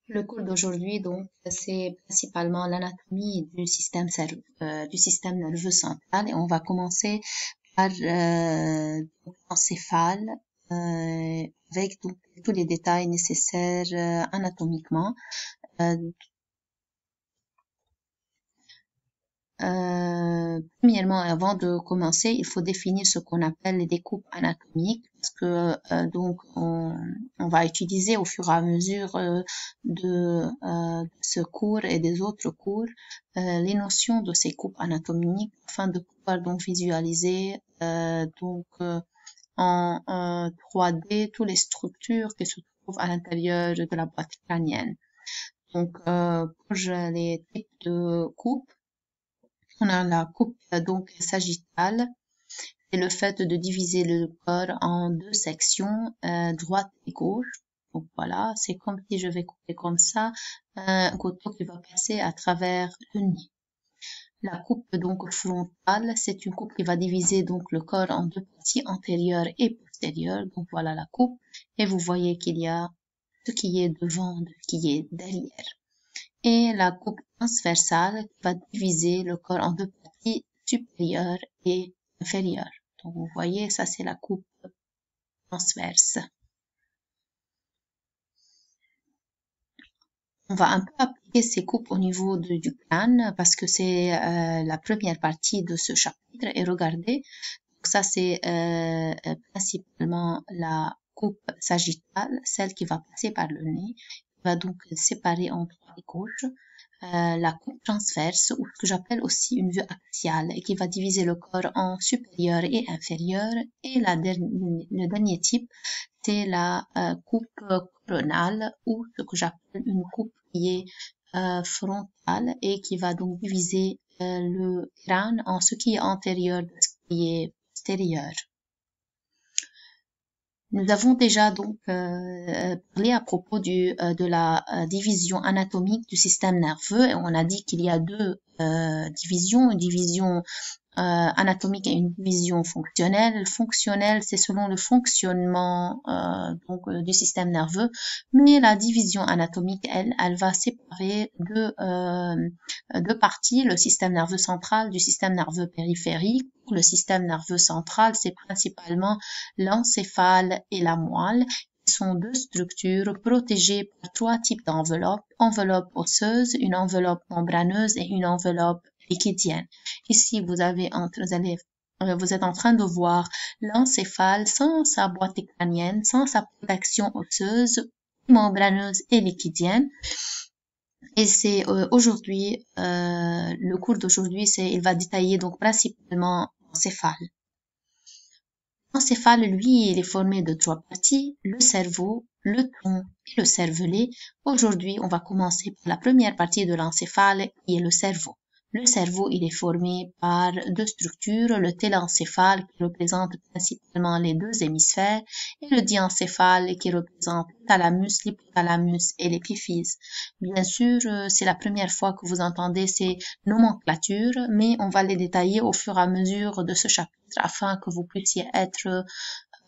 Le cours d'aujourd'hui, donc, c'est principalement l'anatomie du système nerveux central et on va commencer par donc, l'encéphale avec donc, tous les détails nécessaires anatomiquement. Euh, Premièrement, avant de commencer, il faut définir ce qu'on appelle les découpes anatomiques parce que donc on va utiliser au fur et à mesure de ce cours et des autres cours les notions de ces coupes anatomiques afin de pouvoir donc visualiser en 3D toutes les structures qui se trouvent à l'intérieur de la boîte crânienne. Donc pour les types de coupes, on a la coupe donc sagittale, c'est le fait de diviser le corps en deux sections, droite et gauche. Donc voilà, c'est comme si je vais couper comme ça un couteau qui va passer à travers le nez. La coupe donc frontale, c'est une coupe qui va diviser donc le corps en deux parties antérieures et postérieures. Donc voilà la coupe. Et vous voyez qu'il y a ce qui est devant, ce qui est derrière. Et la coupe transversale qui va diviser le corps en deux parties supérieures et inférieures. Donc vous voyez, ça c'est la coupe transverse. On va un peu appliquer ces coupes au niveau du crâne parce que c'est la première partie de ce chapitre. Et regardez, donc ça c'est principalement la coupe sagittale, celle qui va passer par le nez, qui va donc séparer en droite et gauche. La coupe transverse, ou ce que j'appelle aussi une vue axiale, et qui va diviser le corps en supérieur et inférieur. Et le dernier type, c'est la coupe coronale, ou ce que j'appelle une coupe qui est frontale et qui va donc diviser le crâne en ce qui est antérieur et ce qui est postérieur. Nous avons déjà donc parlé à propos de la division anatomique du système nerveux et on a dit qu'il y a deux divisions, une division anatomique et une division fonctionnelle. Fonctionnelle, c'est selon le fonctionnement du système nerveux, mais la division anatomique, elle va séparer deux parties, le système nerveux central du système nerveux périphérique. Le système nerveux central, c'est principalement l'encéphale et la moelle, qui sont deux structures protégées par trois types d'enveloppes, enveloppe osseuse, une enveloppe membraneuse et une enveloppe liquidienne. Ici, vous êtes en train de voir l'encéphale sans sa boîte crânienne, sans sa protection osseuse, membraneuse et liquidienne. Et c'est aujourd'hui, le cours d'aujourd'hui, il va détailler donc principalement l'encéphale. L'encéphale, lui, il est formé de trois parties, le cerveau, le tronc et le cervelet. Aujourd'hui, on va commencer par la première partie de l'encéphale qui est le cerveau. Le cerveau, il est formé par deux structures, le télencéphale qui représente principalement les deux hémisphères et le diencéphale qui représente le thalamus, l'hypothalamus et l'épiphyse. Bien sûr, c'est la première fois que vous entendez ces nomenclatures, mais on va les détailler au fur et à mesure de ce chapitre afin que vous puissiez être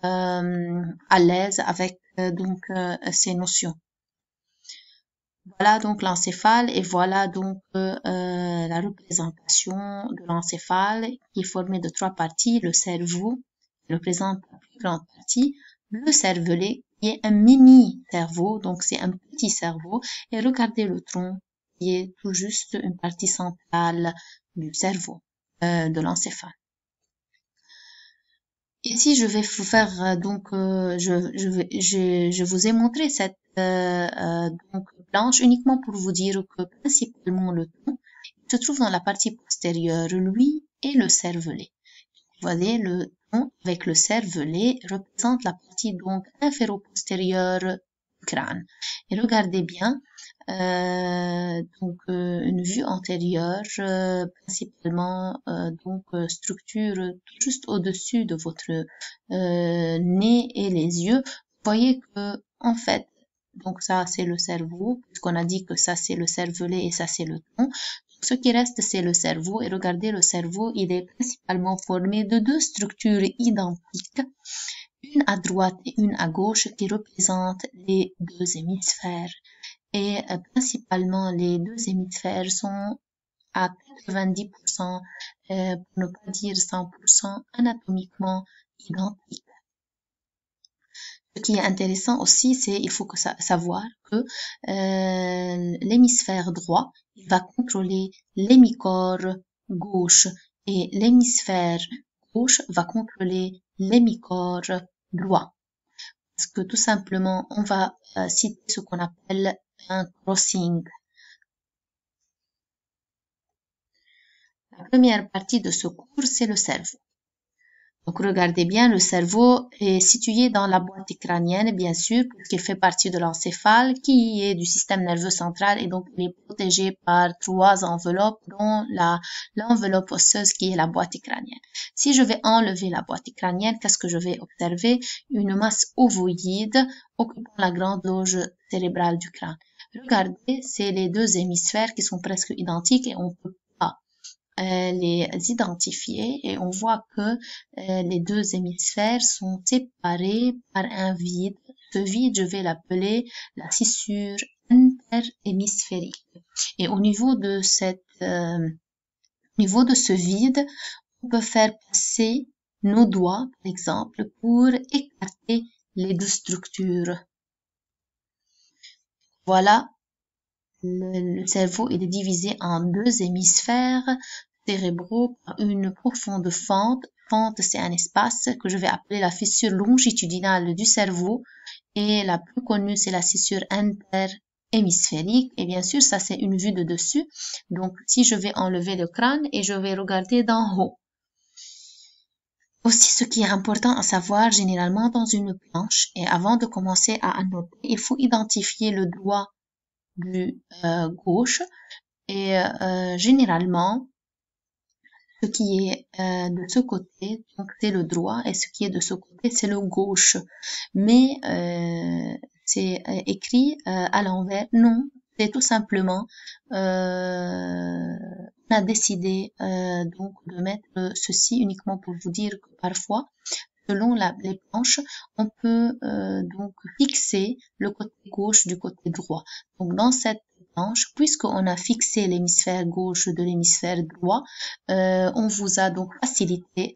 à l'aise avec ces notions. Voilà donc l'encéphale et voilà donc la représentation de l'encéphale qui est formée de trois parties. Le cerveau qui représente la plus grande partie, le cervelet qui est un mini-cerveau, donc c'est un petit cerveau, et regardez le tronc qui est tout juste une partie centrale du cerveau, de l'encéphale. Ici, je vais vous faire je vous ai montré cette planche uniquement pour vous dire que principalement le tronc se trouve dans la partie postérieure, lui et le cervelet. Vous voyez, le tronc avec le cervelet représente la partie donc inféro-postérieure du crâne. Et regardez bien, une vue antérieure, principalement structure tout juste au-dessus de votre nez et les yeux. Vous voyez que en fait, donc ça c'est le cerveau, puisqu'on a dit que ça c'est le cervelet et ça c'est le tronc. Ce qui reste, c'est le cerveau. Et regardez, le cerveau, il est principalement formé de deux structures identiques, une à droite et une à gauche, qui représentent les deux hémisphères. et principalement les deux hémisphères sont à 90%, pour ne pas dire 100%, anatomiquement identiques. Ce qui est intéressant aussi, c'est il faut savoir que l'hémisphère droit il va contrôler l'hémicorps gauche et l'hémisphère gauche va contrôler l'hémicorps droit. Parce que tout simplement, on va citer ce qu'on appelle un crossing. La première partie de ce cours, c'est le cerveau. Donc, regardez bien, le cerveau est situé dans la boîte crânienne, bien sûr, puisqu'il fait partie de l'encéphale, qui est du système nerveux central, et donc il est protégé par 3 enveloppes, dont l'enveloppe osseuse qui est la boîte crânienne. Si je vais enlever la boîte crânienne, qu'est-ce que je vais observer? Une masse ovoïde occupant la grande loge cérébrale du crâne. Regardez, c'est les deux hémisphères qui sont presque identiques et on peut les identifier et on voit que les deux hémisphères sont séparés par un vide. Ce vide, je vais l'appeler la fissure interhémisphérique. Et au niveau de ce vide, on peut faire passer nos doigts, par exemple, pour écarter les deux structures. Voilà, le cerveau il est divisé en deux hémisphères cérébraux par une profonde fente. Fente, c'est un espace que je vais appeler la fissure longitudinale du cerveau. Et la plus connue, c'est la fissure interhémisphérique. Et bien sûr, ça, c'est une vue de dessus. Donc, si je vais enlever le crâne et je vais regarder d'en haut. Aussi, ce qui est important à savoir généralement dans une planche, et avant de commencer à annoter, il faut identifier le doigt du gauche. Et généralement, ce qui est de ce côté, donc c'est le droit, et ce qui est de ce côté, c'est le gauche. Mais c'est écrit à l'envers. Non, c'est tout simplement, on a décidé donc de mettre ceci uniquement pour vous dire que parfois, selon les planches, on peut donc fixer le côté gauche du côté droit. Donc dans cette planche, puisqu'on a fixé l'hémisphère gauche de l'hémisphère droit, on vous a donc facilité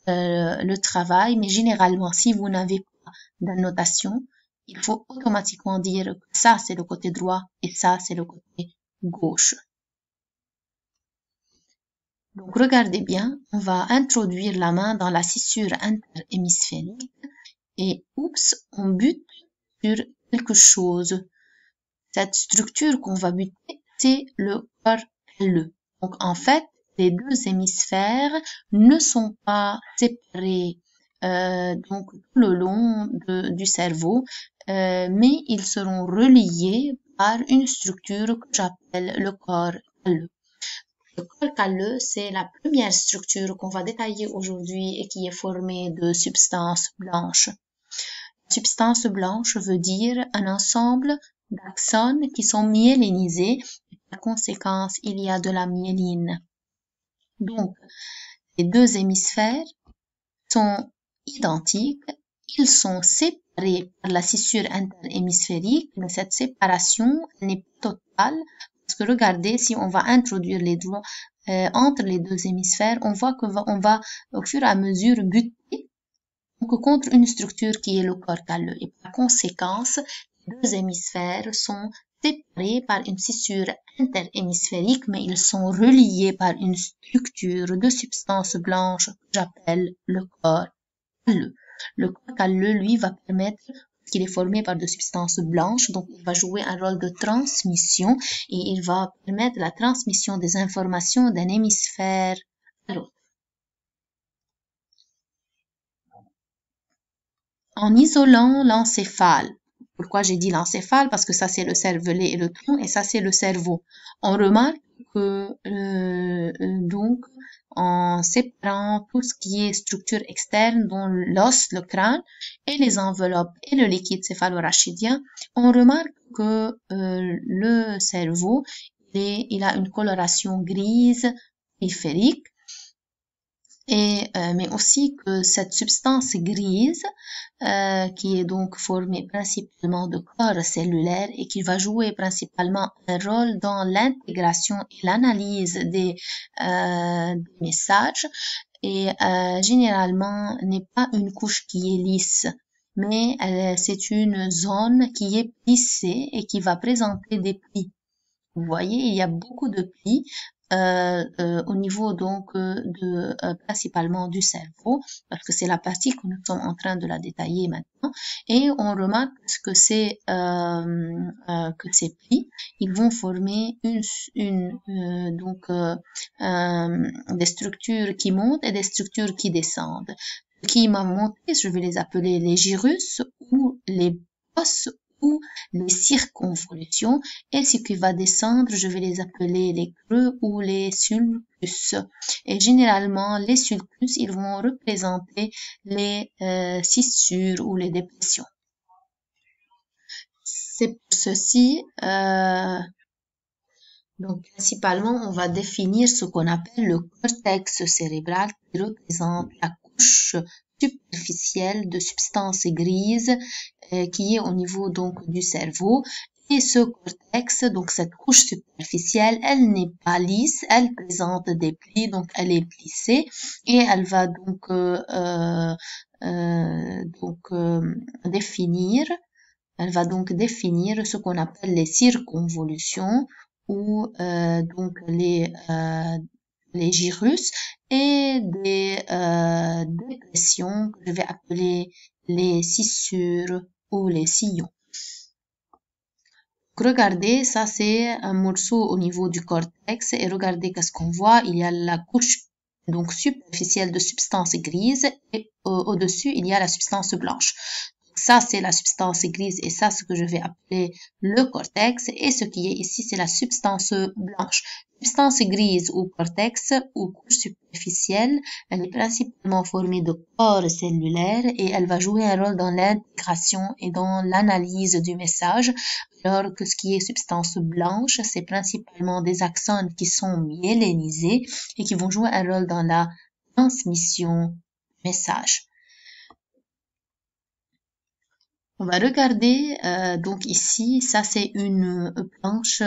le travail, mais généralement, si vous n'avez pas d'annotation, il faut automatiquement dire que ça c'est le côté droit et ça c'est le côté gauche. Donc regardez bien, on va introduire la main dans la fissure interhémisphérique et oups, on bute sur quelque chose. Cette structure qu'on va buter, c'est le corps calleux. Donc en fait, les deux hémisphères ne sont pas séparés donc tout le long du cerveau, mais ils seront reliés par une structure que j'appelle le corps calleux. Le corps calleux, c'est la première structure qu'on va détailler aujourd'hui et qui est formée de substances blanches. Substance blanche veut dire un ensemble d'axones qui sont myélinisés. Par conséquent, il y a de la myéline. Donc, les deux hémisphères sont identiques. Ils sont séparés par la fissure interhémisphérique, mais cette séparation n'est pas totale. Parce que regardez, si on va introduire les doigts entre les deux hémisphères, on voit qu'on va au fur et à mesure buter contre une structure qui est le corps calleux. Et par conséquent, les deux hémisphères sont séparés par une fissure interhémisphérique, mais ils sont reliés par une structure de substance blanche que j'appelle le corps calleux. Le corps calleux, lui, va permettre qu'il est formé par de substances blanches, donc il va jouer un rôle de transmission et il va permettre la transmission des informations d'un hémisphère à l'autre. En isolant l'encéphale, pourquoi j'ai dit l'encéphale? Parce que ça c'est le cervelet et le tronc et ça c'est le cerveau. On remarque que donc en séparant tout ce qui est structure externe, dont l'os, le crâne, et les enveloppes et le liquide céphalorachidien, on remarque que le cerveau, il a une coloration grise périphérique. mais aussi que cette substance grise, qui est donc formée principalement de corps cellulaires et qui va jouer principalement un rôle dans l'intégration et l'analyse des messages, et généralement n'est pas une couche qui est lisse, mais c'est une zone qui est plissée et qui va présenter des plis. Vous voyez, il y a beaucoup de plis au niveau donc principalement du cerveau, parce que c'est la partie que nous sommes en train de la détailler maintenant, et on remarque que ces plis, ils vont former des structures qui montent et des structures qui descendent. Ce qui m'a monté, je vais les appeler les gyrus ou les bosses ou les circonvolutions, et ce qui va descendre, je vais les appeler les creux ou les sulcus. Et généralement, les sulcus, ils vont représenter les scissures ou les dépressions. C'est pour ceci, donc principalement, on va définir ce qu'on appelle le cortex cérébral qui représente la couche superficielle de substance grise qui est au niveau donc du cerveau, et ce cortex, donc cette couche superficielle, elle n'est pas lisse, elle présente des plis, donc elle est plissée, et elle va donc définir ce qu'on appelle les circonvolutions ou donc les gyrus, et des dépressions que je vais appeler les scissures ou les sillons. Regardez, ça c'est un morceau au niveau du cortex, et regardez qu'est-ce qu'on voit. Il y a la couche donc superficielle de substance grise, et au-dessus il y a la substance blanche. Ça, c'est la substance grise, et ça, ce que je vais appeler le cortex, et ce qui est ici, c'est la substance blanche. Substance grise ou cortex ou couche superficielle, elle est principalement formée de corps cellulaires et elle va jouer un rôle dans l'intégration et dans l'analyse du message, alors que ce qui est substance blanche, c'est principalement des axones qui sont myélinisés et qui vont jouer un rôle dans la transmission du message. On va regarder donc ici, ça c'est une planche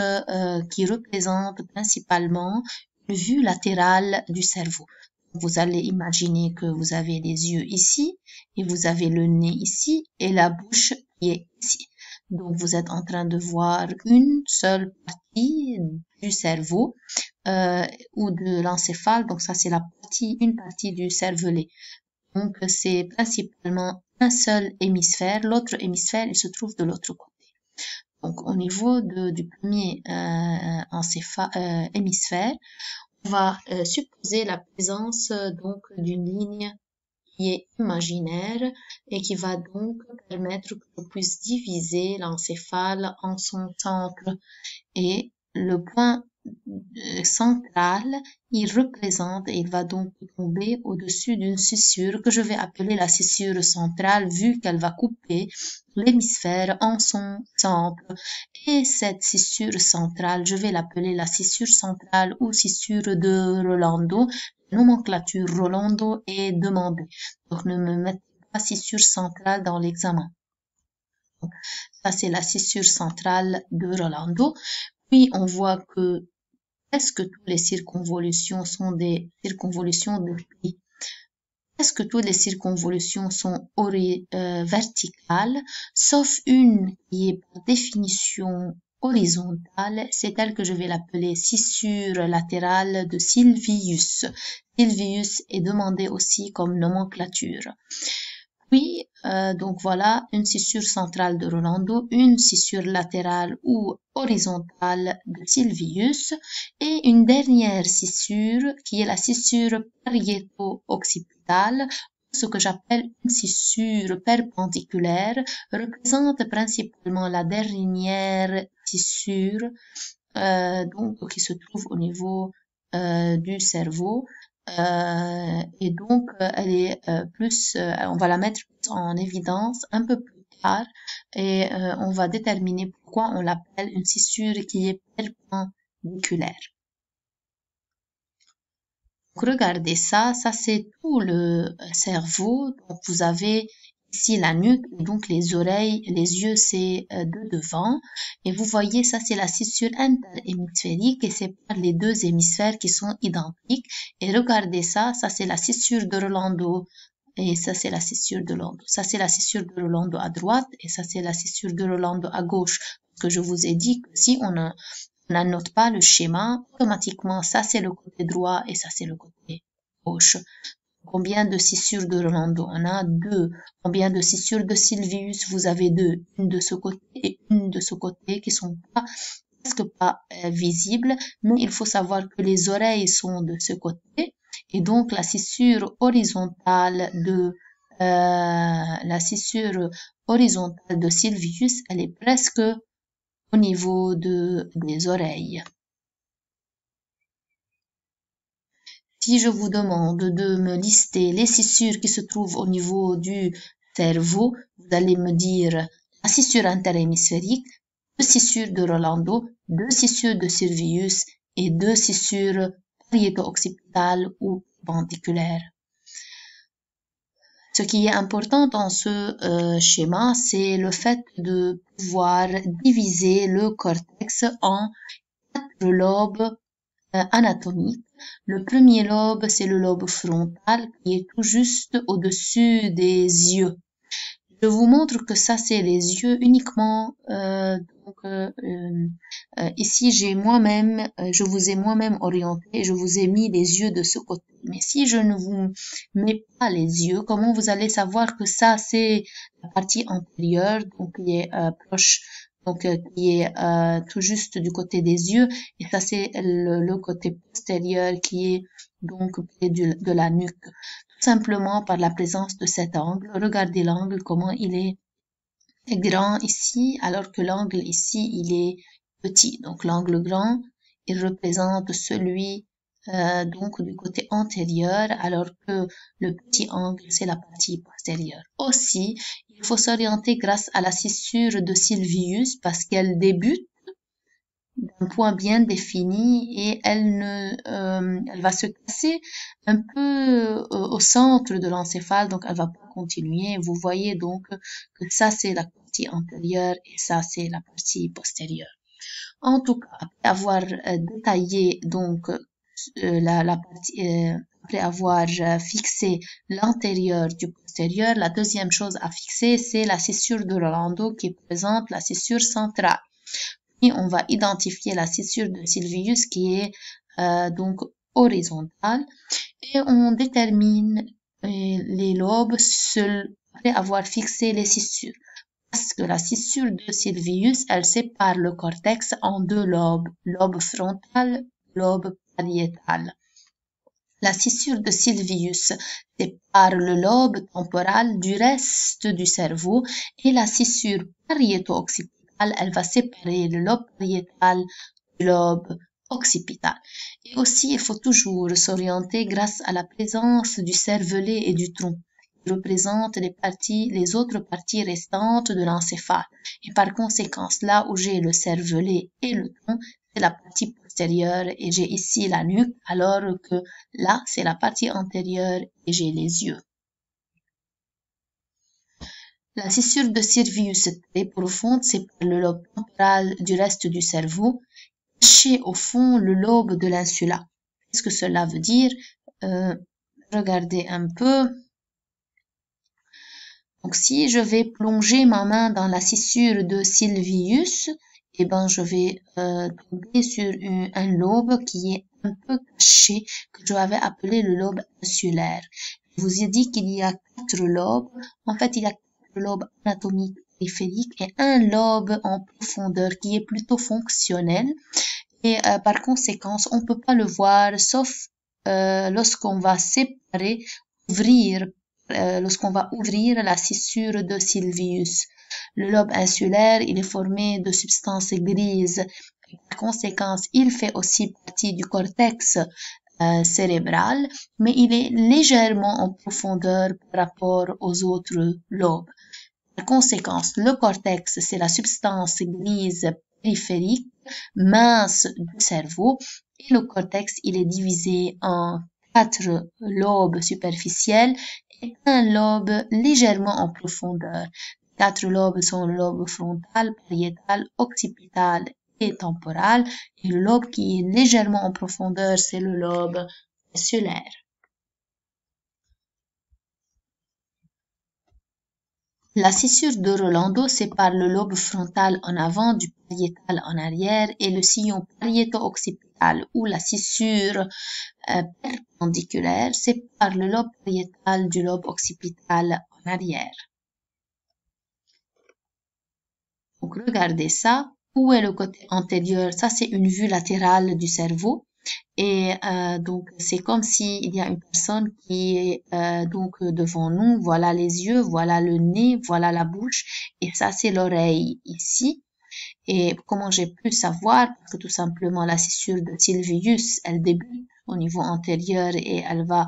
qui représente principalement une vue latérale du cerveau. Vous allez imaginer que vous avez les yeux ici, et vous avez le nez ici, et la bouche qui est ici. Donc vous êtes en train de voir une seule partie du cerveau ou de l'encéphale, donc ça c'est une partie du cervelet. Donc c'est principalement un seul hémisphère, l'autre hémisphère il se trouve de l'autre côté. Donc au niveau du premier hémisphère, on va supposer la présence donc d'une ligne qui est imaginaire et qui va donc permettre qu'on puisse diviser l'encéphale en son centre, et le point central, il représente, et il va donc tomber au-dessus d'une scissure que je vais appeler la scissure centrale, vu qu'elle va couper l'hémisphère en son centre. Et cette scissure centrale, je vais l'appeler la scissure centrale ou scissure de Rolando. La nomenclature Rolando est demandée, donc ne me mettez pas scissure centrale dans l'examen. Ça, c'est la scissure centrale de Rolando. Puis, on voit que presque toutes les circonvolutions sont des circonvolutions de plis. Presque toutes les circonvolutions sont verticales, sauf une qui est par définition horizontale, c'est elle que je vais l'appeler scissure latérale de Sylvius. Sylvius est demandé aussi comme nomenclature. Puis, donc voilà, une scissure centrale de Rolando, une scissure latérale ou horizontale de Sylvius, et une dernière scissure qui est la scissure pariéto-occipitale, ce que j'appelle une scissure perpendiculaire, représente principalement la dernière scissure donc, qui se trouve au niveau du cerveau. Et donc elle est on va la mettre en évidence un peu plus tard, et on va déterminer pourquoi on l'appelle une scissure qui est perpendiculaire. Regardez ça, c'est tout le cerveau. Donc, vous avez ici la nuque, donc les oreilles, les yeux, c'est de devant. Et vous voyez, ça, c'est la scissure interhémisphérique et c'est par les deux hémisphères qui sont identiques. Et regardez ça, c'est la scissure de Rolando. Et ça, c'est la scissure de Rolando. Ça, c'est la scissure de Rolando à droite et ça, c'est la scissure de Rolando à gauche. Parce que je vous ai dit que si on n'annote pas le schéma, automatiquement, ça, c'est le côté droit et ça, c'est le côté gauche. Combien de scissures de Rolando? On a 2. Combien de scissures de Sylvius? Vous avez 2. Une de ce côté et une de ce côté qui sont presque pas visibles. Mais il faut savoir que les oreilles sont de ce côté. Et donc, la scissure horizontale de Sylvius, elle est presque au niveau des oreilles. Si je vous demande de me lister les scissures qui se trouvent au niveau du cerveau, vous allez me dire la scissure interhémisphérique, 2 scissures de Rolando, 2 scissures de Sylvius et 2 scissures pariéto-occipitales ou perpendiculaires. Ce qui est important dans ce schéma, c'est le fait de pouvoir diviser le cortex en 4 lobes anatomiques. Le premier lobe, c'est le lobe frontal qui est tout juste au-dessus des yeux. Je vous montre que ça, c'est les yeux uniquement. Ici, je vous ai moi-même orienté, je vous ai mis les yeux de ce côté. Mais si je ne vous mets pas les yeux, comment vous allez savoir que ça, c'est la partie antérieure, donc qui est proche, donc qui est tout juste du côté des yeux, et ça, c'est le côté postérieur qui est donc près de la nuque. Tout simplement par la présence de cet angle. Regardez l'angle, comment il est grand ici, alors que l'angle ici, il est petit. Donc l'angle grand, il représente celui donc du côté antérieur, alors que le petit angle, c'est la partie postérieure. Aussi, il faut s'orienter grâce à la scissure de Sylvius parce qu'elle débute d'un point bien défini et elle va se casser un peu au centre de l'encéphale, donc elle va pas continuer. Vous voyez donc que ça c'est la partie antérieure et ça c'est la partie postérieure. En tout cas, après avoir détaillé donc après avoir fixé l'antérieur du postérieur, la deuxième chose à fixer c'est la scissure de Rolando qui présente la scissure centrale. Et on va identifier la scissure de Sylvius qui est donc horizontale et on détermine les lobes seuls après avoir fixé les scissures. Parce que la scissure de Sylvius, elle sépare le cortex en 2 lobes, lobe frontal, lobe pariétal. La scissure de Sylvius sépare le lobe temporal du reste du cerveau et la scissure pariéto-occipitale, elle va séparer le lobe pariétal du lobe occipital. Et aussi, il faut toujours s'orienter grâce à la présence du cervelet et du tronc, qui représentent les autres parties restantes de l'encéphale. Et par conséquent, là où j'ai le cervelet et le tronc, c'est la partie postérieure et j'ai ici la nuque, alors que là, c'est la partie antérieure et j'ai les yeux. La scissure de Sylvius est très profonde, sépare le lobe temporal du reste du cerveau, caché au fond le lobe de l'insula. Qu'est-ce que cela veut dire? Regardez un peu. Donc si je vais plonger ma main dans la scissure de Sylvius, eh ben je vais tomber sur un lobe qui est un peu caché, que je vais appeler le lobe insulaire. Je vous ai dit qu'il y a 4 lobes. En fait, il y a 4 lobes anatomiques périphériques et un lobe en profondeur qui est plutôt fonctionnel. Et par conséquent, on ne peut pas le voir sauf lorsqu'on va ouvrir la scissure de Sylvius. Le lobe insulaire, il est formé de substances grises. Par conséquent, il fait aussi partie du cortex cérébral, mais il est légèrement en profondeur par rapport aux autres lobes. Par conséquent, le cortex, c'est la substance grise périphérique mince du cerveau et le cortex, il est divisé en 4 lobes superficiels et un lobe légèrement en profondeur. 4 lobes sont le lobe frontal, pariétal, occipital et temporal. Et le lobe qui est légèrement en profondeur, c'est le lobe insulaire. La scissure de Rolando sépare le lobe frontal en avant du pariétal en arrière et le sillon pariéto-occipital ou la scissure perpendiculaire sépare le lobe pariétal du lobe occipital en arrière. Donc regardez ça. Où est le côté antérieur? Ça c'est une vue latérale du cerveau. Et donc c'est comme s'il y a une personne qui est donc devant nous. Voilà les yeux, voilà le nez, voilà la bouche. Et ça c'est l'oreille ici. Et comment j'ai pu savoir? Parce que tout simplement la scissure de Sylvius, elle débute au niveau antérieur et elle va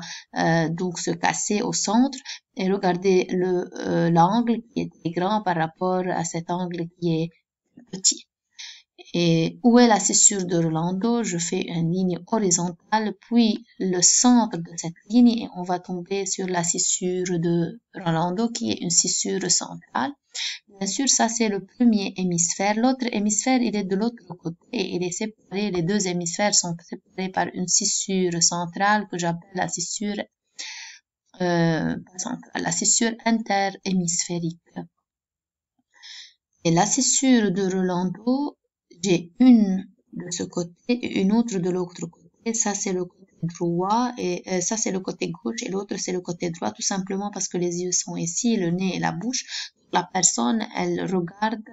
donc se casser au centre. Et regardez l'angle qui est très grand par rapport à cet angle qui est petit. Et où est la scissure de Rolando? Je fais une ligne horizontale, puis le centre de cette ligne et on va tomber sur la scissure de Rolando qui est une scissure centrale. Bien sûr, ça c'est le premier hémisphère. L'autre hémisphère, il est de l'autre côté. Il est séparé, les deux hémisphères sont séparés par une scissure centrale que j'appelle la scissure la scissure interhémisphérique. Et la scissure de Rolando, j'ai une de ce côté et une autre de l'autre côté. Ça, c'est le côté droit et ça, c'est le côté gauche et l'autre, c'est le côté droit, tout simplement parce que les yeux sont ici, le nez et la bouche. La personne, elle regarde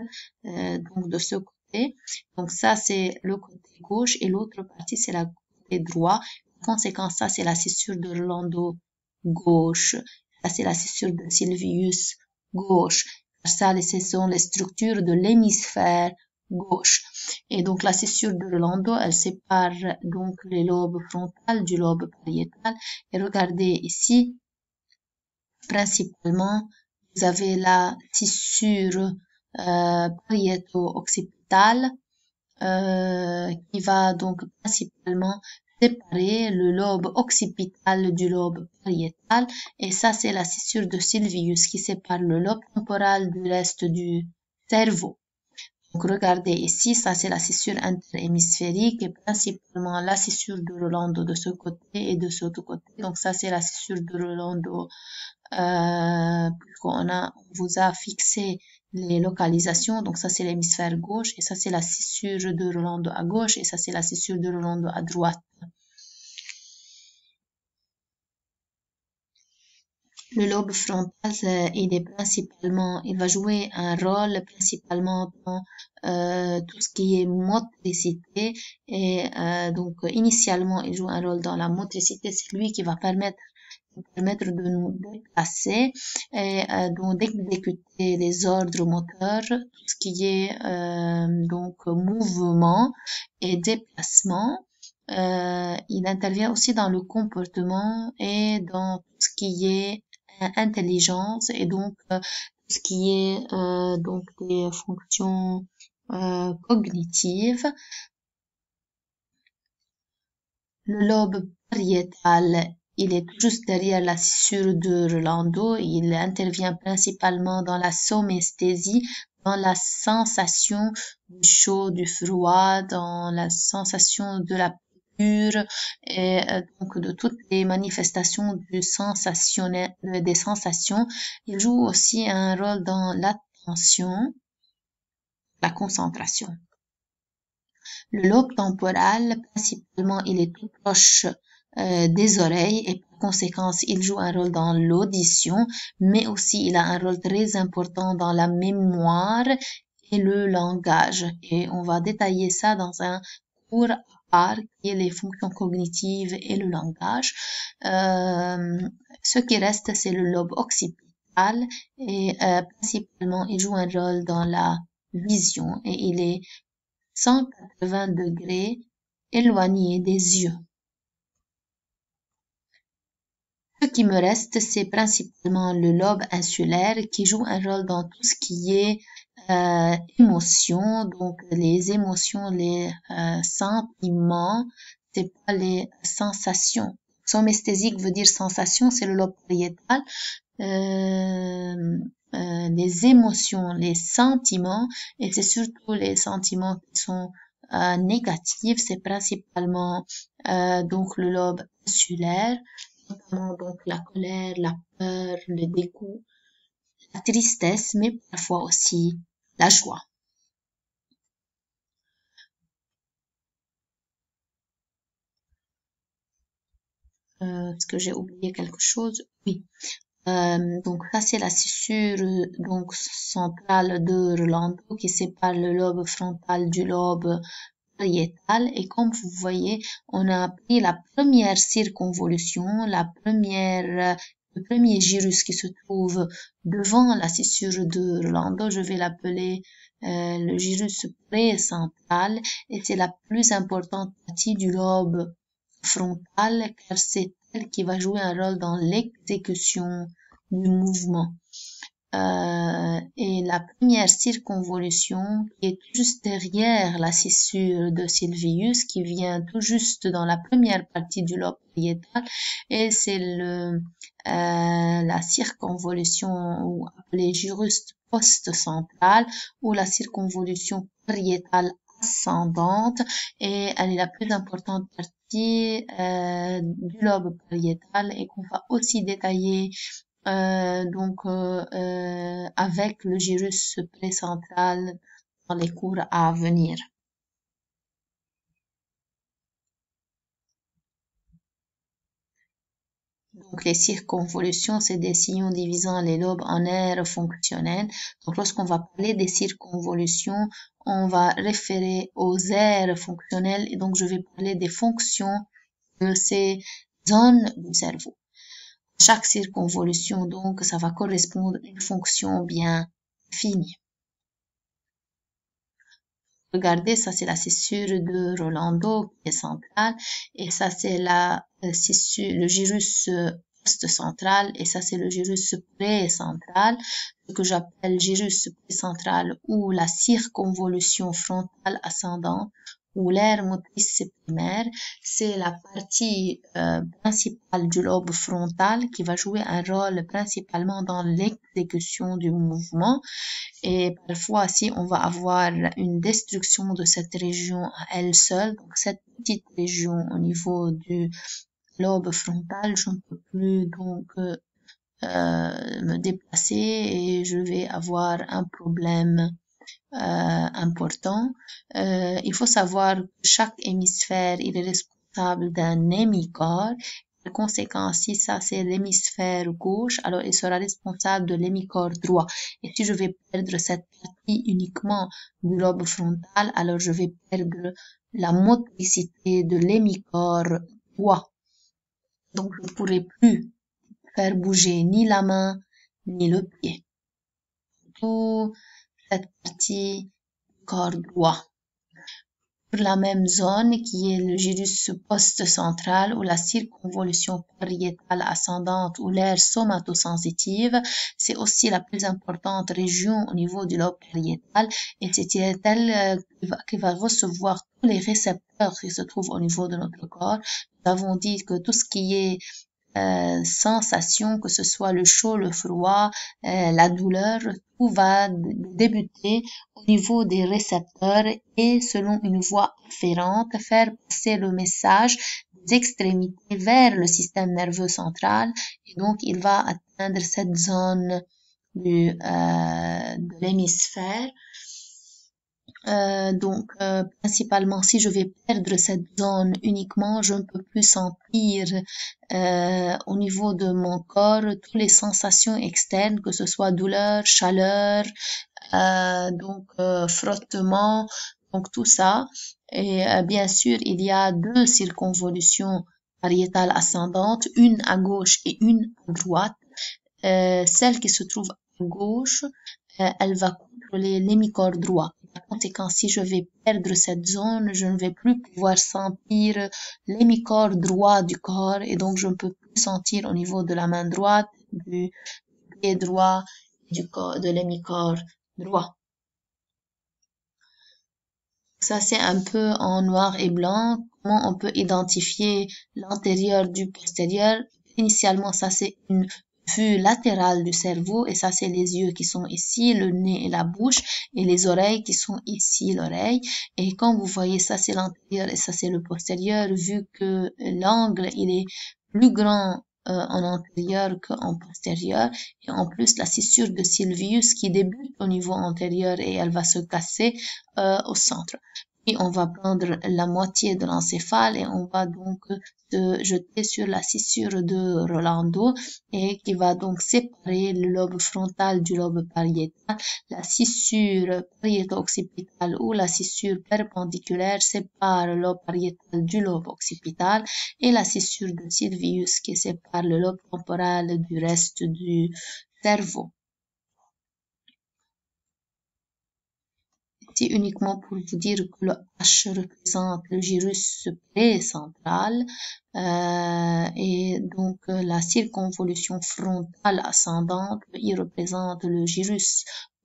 donc de ce côté. Donc ça, c'est le côté gauche et l'autre partie, c'est le côté droit. En conséquence, ça, c'est la scissure de Rolando gauche. Ça, c'est la scissure de Sylvius gauche. Ça, ce sont les structures de l'hémisphère gauche. Et donc, la scissure de Rolando, elle sépare donc les lobes frontal du lobe pariétal. Et regardez ici, principalement, vous avez la scissure pariéto-occipitale qui va donc principalement séparer le lobe occipital du lobe pariétal. Et ça, c'est la scissure de Sylvius qui sépare le lobe temporal du reste du cerveau. Donc, regardez ici, ça c'est la scissure interhémisphérique et principalement la scissure de Rolando de ce côté et de ce autre côté. Donc, ça c'est la scissure de Rolando, puisqu'on vous a fixé les localisations. Donc, ça c'est l'hémisphère gauche et ça c'est la scissure de Rolando à gauche et ça c'est la scissure de Rolando à droite. Le lobe frontal, il va jouer un rôle principalement dans tout ce qui est motricité et donc initialement il joue un rôle dans la motricité, c'est lui qui va permettre de nous déplacer et donc d'exécuter les ordres moteurs, tout ce qui est donc mouvement et déplacement. Il intervient aussi dans le comportement et dans tout ce qui est intelligence et donc tout ce qui est donc des fonctions cognitives. Le lobe pariétal, il est juste derrière la scissure de Rolando. Il intervient principalement dans la somesthésie, dans la sensation du chaud, du froid, dans la sensation de la et donc de toutes les manifestations des sensations. Il joue aussi un rôle dans l'attention, la concentration. Le lobe temporal, principalement, il est tout proche des oreilles et par conséquent, il joue un rôle dans l'audition, mais aussi il a un rôle très important dans la mémoire et le langage. Et on va détailler ça dans un cours qui est les fonctions cognitives et le langage. Ce qui reste, c'est le lobe occipital et principalement, il joue un rôle dans la vision et il est 180 degrés éloigné des yeux. Ce qui me reste, c'est principalement le lobe insulaire qui joue un rôle dans tout ce qui est émotions, donc les émotions, les sentiments, c'est pas les sensations. Somesthésique veut dire sensation, c'est le lobe pariétal. Les émotions, les sentiments, et c'est surtout les sentiments qui sont négatifs, c'est principalement donc le lobe insulaire, notamment donc la colère, la peur, le dégoût, la tristesse, mais parfois aussi la joie. Est-ce que j'ai oublié quelque chose? Oui. Donc ça c'est la scissure donc centrale de Rolando qui sépare le lobe frontal du lobe pariétal, et comme vous voyez, on a pris la première circonvolution, le premier gyrus qui se trouve devant la scissure de Rolando. Je vais l'appeler le gyrus précentral, et c'est la plus importante partie du lobe frontal car c'est elle qui va jouer un rôle dans l'exécution du mouvement. Et la première circonvolution qui est juste derrière la scissure de Sylvius, qui vient tout juste dans la première partie du lobe pariétal, et c'est la circonvolution ou appelée gyrus post-central ou la circonvolution pariétale ascendante, et elle est la plus importante partie du lobe pariétal et qu'on va aussi détailler avec le gyrus précentral dans les cours à venir. Donc les circonvolutions, c'est des sillons divisant les lobes en aires fonctionnelles. Donc lorsqu'on va parler des circonvolutions, on va référer aux aires fonctionnelles, et donc je vais parler des fonctions de ces zones du cerveau. Chaque circonvolution, donc, ça va correspondre à une fonction bien définie. Regardez, ça c'est la scissure de Rolando qui est centrale, et ça c'est la scissure, le gyrus post-central, et ça c'est le gyrus précentral, ce que j'appelle gyrus précentral ou la circonvolution frontale ascendante ou l'aire motrice primaire. C'est la partie principale du lobe frontal qui va jouer un rôle principalement dans l'exécution du mouvement. Et parfois, si on va avoir une destruction de cette région à elle seule, donc cette petite région au niveau du lobe frontal, je ne peux plus donc me déplacer et je vais avoir un problème important. Il faut savoir que chaque hémisphère il est responsable d'un hémicorps. Par conséquent, si ça c'est l'hémisphère gauche, alors il sera responsable de l'hémicorps droit. Et si je vais perdre cette partie uniquement du lobe frontal, alors je vais perdre la motricité de l'hémicorps droit. Donc je ne pourrai plus faire bouger ni la main ni le pied. Tout cette partie du corps droit. Pour la même zone qui est le gyrus post-central ou la circonvolution pariétale ascendante ou l'aire somatosensitive, c'est aussi la plus importante région au niveau du lobe pariétal, et c'est elle qui va recevoir tous les récepteurs qui se trouvent au niveau de notre corps. Nous avons dit que tout ce qui est sensation, que ce soit le chaud, le froid, la douleur, tout va débuter au niveau des récepteurs et selon une voie afférente faire passer le message des extrémités vers le système nerveux central, et donc il va atteindre cette zone de l'hémisphère. Principalement, si je vais perdre cette zone uniquement, je ne peux plus sentir au niveau de mon corps toutes les sensations externes, que ce soit douleur, chaleur, frottement, donc tout ça. Et bien sûr, il y a deux circonvolutions pariétales ascendantes, une à gauche et une à droite. Celle qui se trouve à gauche, elle va contrôler l'hémicorps droit. Par conséquent, si je vais perdre cette zone, je ne vais plus pouvoir sentir l'hémicorps droit du corps, et donc je ne peux plus sentir au niveau de la main droite, du pied droit, de l'hémicorps droit. ça, c'est un peu en noir et blanc. Comment on peut identifier l'antérieur du postérieur? Initialement, ça, c'est une vue latérale du cerveau et ça, c'est les yeux qui sont ici, le nez et la bouche et les oreilles qui sont ici, l'oreille. Et quand vous voyez ça, c'est l'antérieur et ça, c'est le postérieur, vu que l'angle, il est plus grand en antérieur qu'en postérieur. Et en plus, la scissure de Sylvius qui débute au niveau antérieur et elle va se casser au centre. Puis on va prendre la moitié de l'encéphale et on va donc se jeter sur la scissure de Rolando et qui va donc séparer le lobe frontal du lobe pariétal. La scissure pariéto-occipitale ou la scissure perpendiculaire sépare le lobe pariétal du lobe occipital et la scissure de Sylvius qui sépare le lobe temporal du reste du cerveau. C'est uniquement pour vous dire que le H représente le gyrus précentral et donc la circonvolution frontale ascendante, il représente le gyrus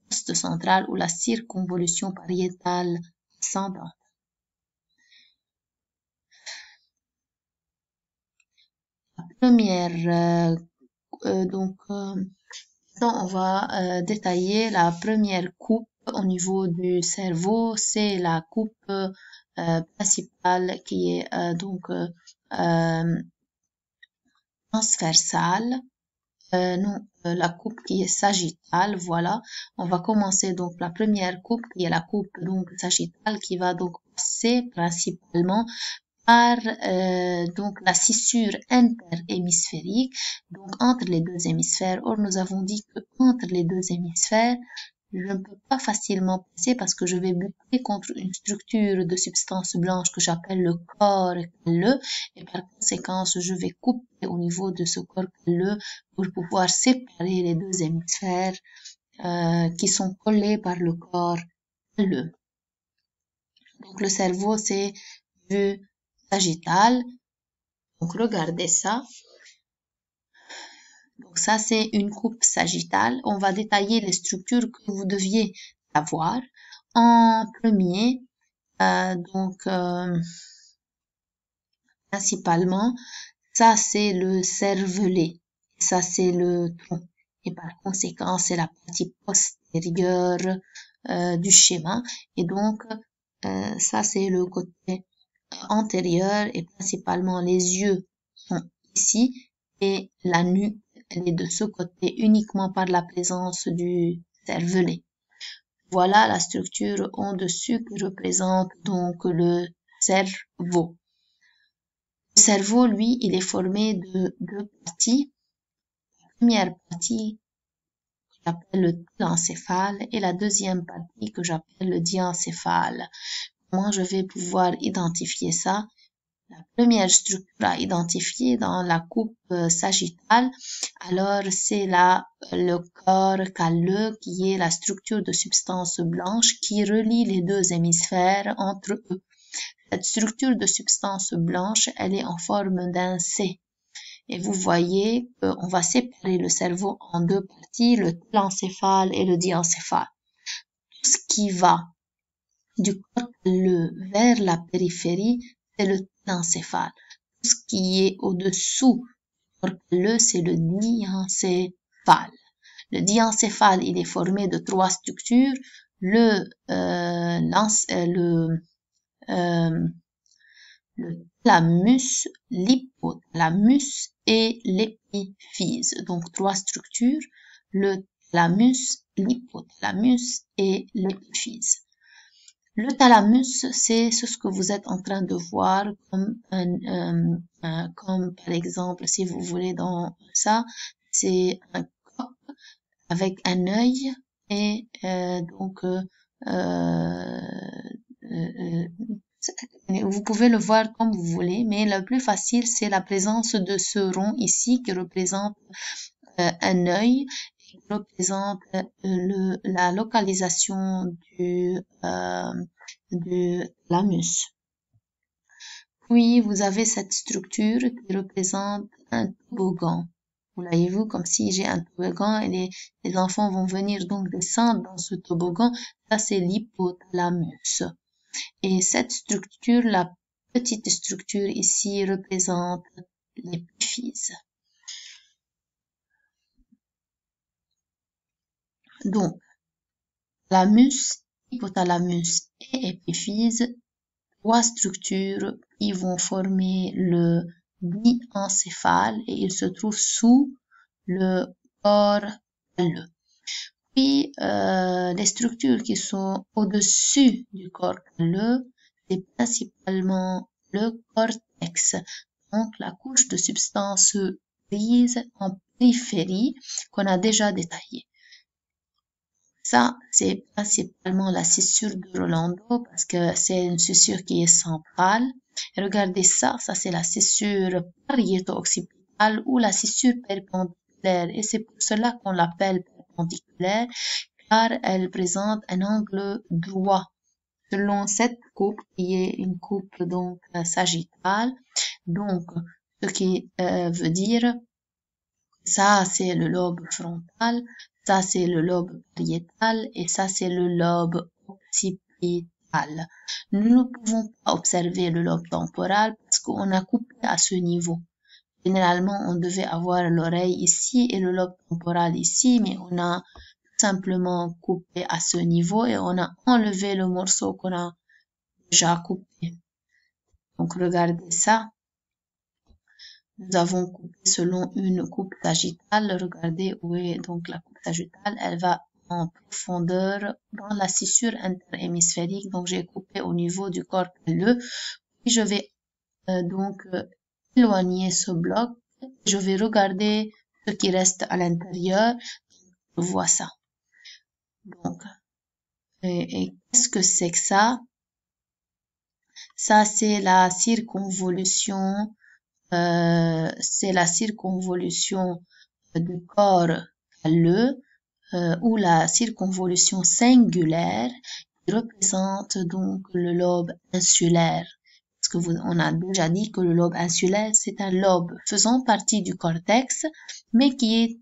postcentral ou la circonvolution pariétale ascendante. La première, on va détailler la première coupe au niveau du cerveau, c'est la coupe principale qui est transversale, la coupe qui est sagittale, voilà. On va commencer donc la première coupe qui est la coupe donc sagittale qui va donc passer principalement par donc la scissure interhémisphérique, donc entre les deux hémisphères. Or, nous avons dit que entre les deux hémisphères, je ne peux pas facilement passer parce que je vais buter contre une structure de substance blanche que j'appelle le corps calleux et par conséquent, je vais couper au niveau de ce corps calleux pour pouvoir séparer les deux hémisphères qui sont collés par le corps calleux. Donc, le cerveau, c'est vue sagittale. Donc, regardez ça. Donc, ça, c'est une coupe sagittale. On va détailler les structures que vous deviez savoir. En premier, principalement, ça, c'est le cervelet. Ça, c'est le tronc. Et par conséquent, c'est la partie postérieure du schéma. Et donc, ça, c'est le côté antérieur et principalement les yeux sont ici et la nuque elle est de ce côté uniquement par la présence du cervelet. Voilà la structure en dessus qui représente donc le cerveau. Le cerveau, lui, il est formé de deux parties. La première partie que j'appelle le télencéphale et la deuxième partie que j'appelle le diencéphale. Comment je vais pouvoir identifier ça? La première structure à identifier dans la coupe sagittale, alors c'est le corps calleux qui est la structure de substance blanche qui relie les deux hémisphères entre eux. Cette structure de substance blanche, elle est en forme d'un C. Et vous voyez qu'on va séparer le cerveau en deux parties, le télencéphale et le diencéphale. Tout ce qui va du corps calleux vers la périphérie, c'est le télencéphale. Tout ce qui est au-dessous du corps calleux, c'est le diencéphale. Le diencéphale, il est formé de trois structures, le thalamus, l'hypothalamus et l'épiphyse. Donc, trois structures, le thalamus, l'hypothalamus et l'épiphyse. Le thalamus, c'est ce que vous êtes en train de voir comme comme par exemple, si vous voulez dans ça, c'est un coq avec un œil et vous pouvez le voir comme vous voulez, mais le plus facile, c'est la présence de ce rond ici qui représente un œil, qui représente la localisation du thalamus. Puis, vous avez cette structure qui représente un toboggan. Vous voyez-vous, comme si j'ai un toboggan et les enfants vont venir donc descendre dans ce toboggan. Ça, c'est l'hypothalamus. Et cette structure, la petite structure ici, représente l'épiphyse. Donc, thalamus, hypothalamus et épiphyse, trois structures qui vont former le diencéphale et ils se trouvent sous le corps calleux. Puis, les structures qui sont au-dessus du corps calleux, c'est principalement le cortex, donc la couche de substance grise en périphérie qu'on a déjà détaillée. Ça, c'est principalement la scissure de Rolando parce que c'est une scissure qui est centrale. Et regardez ça, ça c'est la scissure pariéto-occipitale ou la scissure perpendiculaire. Et c'est pour cela qu'on l'appelle perpendiculaire, car elle présente un angle droit selon cette coupe qui est une coupe donc sagittale. Donc, ce qui veut dire ça c'est le lobe frontal, ça c'est le lobe pariétal et ça c'est le lobe occipital. Nous ne pouvons pas observer le lobe temporal parce qu'on a coupé à ce niveau. Généralement, on devait avoir l'oreille ici et le lobe temporal ici, mais on a tout simplement coupé à ce niveau et on a enlevé le morceau qu'on a déjà coupé. Donc regardez ça. Nous avons coupé selon une coupe sagittale. Regardez où est donc la coupe sagittale. Elle va en profondeur dans la scissure interhémisphérique. Donc j'ai coupé au niveau du corps calleux. Puis je vais donc éloigner ce bloc. Je vais regarder ce qui reste à l'intérieur. Je vois ça. Donc, et qu'est-ce que c'est que ça? Ça, c'est la circonvolution. C'est la circonvolution du corps calleux ou la circonvolution singulaire qui représente donc le lobe insulaire. Parce que on a déjà dit que le lobe insulaire, c'est un lobe faisant partie du cortex, mais qui est